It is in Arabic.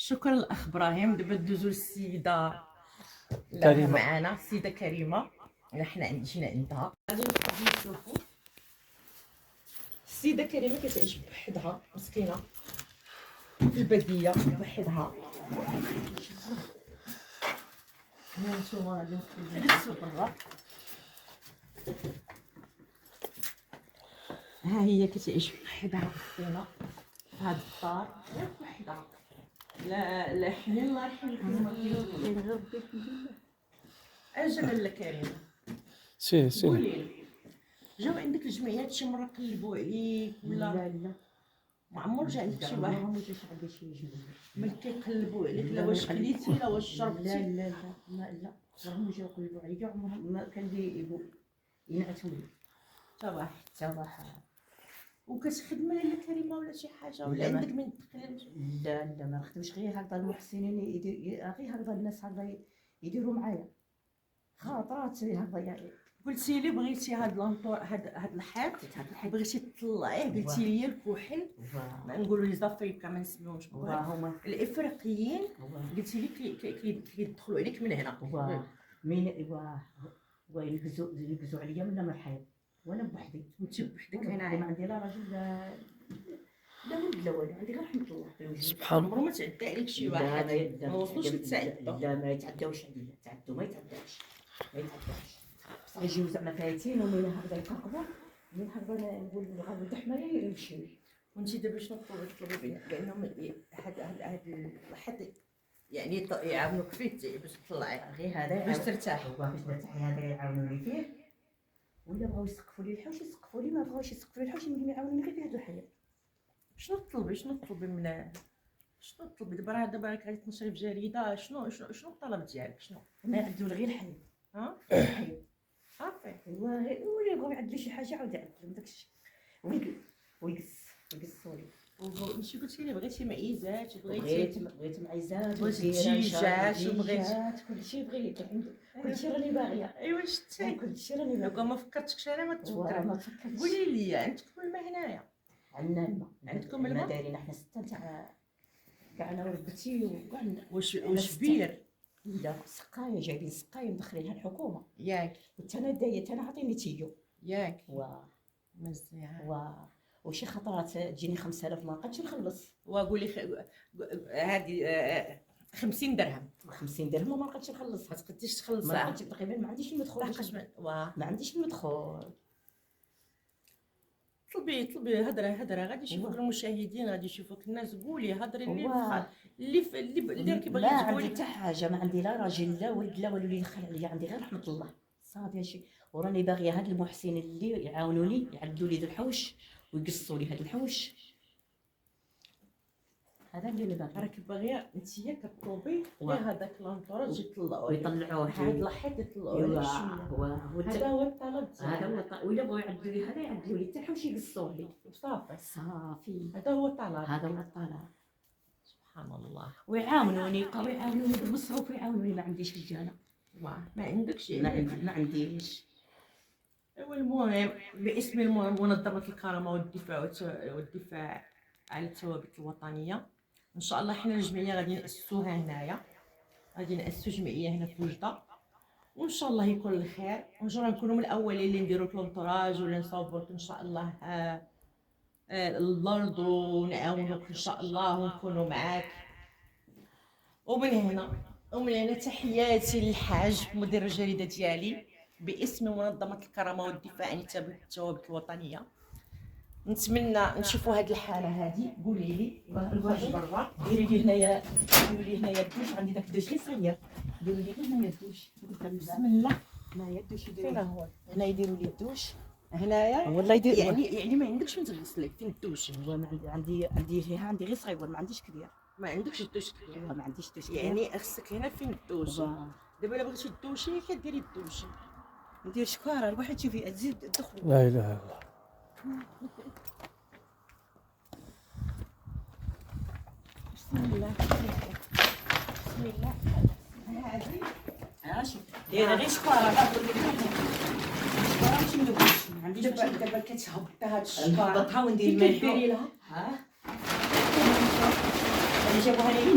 شكرا الاخ ابراهيم. دابا ندوزو للسيده كريمة. معانا السيده كريمه. حنا جينا عندها غادي نشوفو السيده كريمه كتعيش بوحدها مسكينه في الباديه بوحدها. هانتوما غادي نجلسو برا. ها هي كتعيش بوحدها مسكينه في هاد الدار بوحدها. لا حنين الله يرحم لكم غير ربي. اجل لا كريمه سي قولي لي، جاو عندك الجمعيات شي مره قلبوا عليك ولا لا ما عمر جا عندك شي ما واحد جاش عندي شي جمعية. ملي كيقلبوا عليك لا لا، واش ما كليتي لا واش لا شربتي؟ لا لا عمرهم جاو يقلبوا عليا، كاع عمرهم ما كان يبغوا ينعتوا لي حتى واحد. وكتخدمي لا كريمه ولا شي حاجه ولا لا، ما- عندك من تقلب؟ لا ما نخدمش، غير هكذا المحسنين غير هكذا الناس هكذا يديروا معايا خاطرات هكذا يعني. قلتي لي بغيتي هاد لونطور هاد الحيط بغيتي تطلعيه، قلتي لي الكحل ما نقولوا لي زافريكا ما نسميوهمش هما الافريقيين، قلتي لي كيدخلوا عليك من هنا. مين يلقزوا عليا من الحيط وانا بوحدي. انت بوحدك ما هنا عندي لا راجل لا ولد لا والو، عندي غير رحمة الله. سبحان الله. عمرو ما تعدى عليك شي واحد ما وصلوش للتعدى؟ لا ما يتعداوش عليا، تعدوا ما يتعداوش بصح يجيو زعما فايتين ومن هكذا يقربوا، من هكذا نقول غنوض حمايه يمشيو. وانت دابا شنو تطلبي بانهم هاد الحد يعني يعاونوك فيه باش تطلعي غير هذا باش ترتاحي؟ هو باش نرتاحي هذا يعاونوني فيه، ولا بغاو يسقفوا لي الحوش يسقفوا لي، ما بغاوش يسقفوا لي الحوش يعاونوني غير في هذه الحياه. شنو تطلبي من شنو تطلبي دابا راك غادي تنشري في جريده؟ شنو الطلب ديالك؟ شنو ما يعدوا لي غير الحياه. ها الحياه صافي. ولا بغاو يعدلوا شي حاجه عاود يعدلوا داكشي ويقصوا لي. ماشي قلتي لي بغيتي معيزات بغيت معيزات بغيتي دجاجات وبغيتي كلشي بغيت كلشي راني باغيه. ايوا شتي كلشي راني باغيه. لو ما فكرتكش انا ما تفكر. ما تفكرتش. قولي لي عندكم الماء هنايا؟ عندنا الماء. عندكم الماء؟ دايرين حنا 6 تاع كاع انا وربتي وكاع. واش بير؟ لا سقايه، جايبين سقايه مدخلينها الحكومه ياك حتى انا دايت انا عاطيني تيو ياك و مزيان. وشي خطرات تجيني 5000 ما نقدش نخلص. وقولي هذه 50 درهم 50 درهم وما نقدش نخلص. ما تقديش تخلص ما عندي تقريبا، ما عنديش المدخول. ما عنديش المدخول. طلبي هضره غادي يشوفوك المشاهدين، غادي يشوفوك الناس. قولي هضري اللي راكي باغي ما عندي تقولي. حتى حاجه، ما عندي لا راجل لا ولد لا والو اللي يدخل عليا، عندي غير رحمه الله صافي هادشي. وراني باغيه هاد المحسنين اللي يعاونوني يعدلوا لي الحوش ويقصوا لي هاد الحوش، هذا اللي باغي. راكي باغيه نتيا كطلبي غير هذاك لونطوراج يطلعوه ويطلعوه هاد الحيط يطلعوه لك شويه. هذا هو الطلب هذا ديالك. هو ولا بغاو يعدلوا لي هذا يعدلوا لي حتى الحوش يقصوا لي صافي صافي. هذا هو الطلب. هذا هو الطلب. سبحان الله. ويعاونوني يبقاو يعاونوني بالمصروف ويعاونوني. ما عنديش رجاله، ما عندكش ما عنديش. ايوا المهم باسم منظمه الكرامه والدفاع على الثوابت الوطنيه، ان شاء الله حنا الجمعيه غادي ناسسوها هنايا، غادي ناسسو جمعيه هنا في وجده، وان شاء الله يكون الخير. وان شاء الله نكونوا من الاولين اللي نديروا كلونطراج ولا نصاوبوا ان شاء الله الارض ونعاونوك ان شاء الله ونكونوا معاك. ومن هنا تحياتي للحاج مدير الجريده ديالي باسم منظمه الكرامه والدفاع عن الثوابت الوطنيه. نتمنى نشوفوا هذه الحاله هذه. قولي لي نخرج برا، ديري لي هنايا، ديروا لي هنايا الدوش، عندي داك الدوش اللي صغير، ديروا لي هنايا الدوش. بسم الله. هنايا الدوش فين هو؟ هنا يديروا لي الدوش هنايا والله يدير. يعني ما عندكش فين تغسلي؟ فين الدوش؟ هو ما عندي فيها، عندي غير صغير ما عنديش كبير. ما عندكش الدوش كبير؟ ما عنديش دوش كبير. يعني خصك هنا فين الدوش. دابا الا بغيتي الدوشي كديري الدوشي. ندير شكاره الواحد شوفي تزيد الدخل. لا اله الا الله. بسم الله بسم الله. هذه شوف دايره غير شكاره، شكاره ماشي مدوبش. ما عنديش دابا كتهبط هاد الشكاره نهبطها وندير كيف الملح. كديري لها؟ انا جابوها لي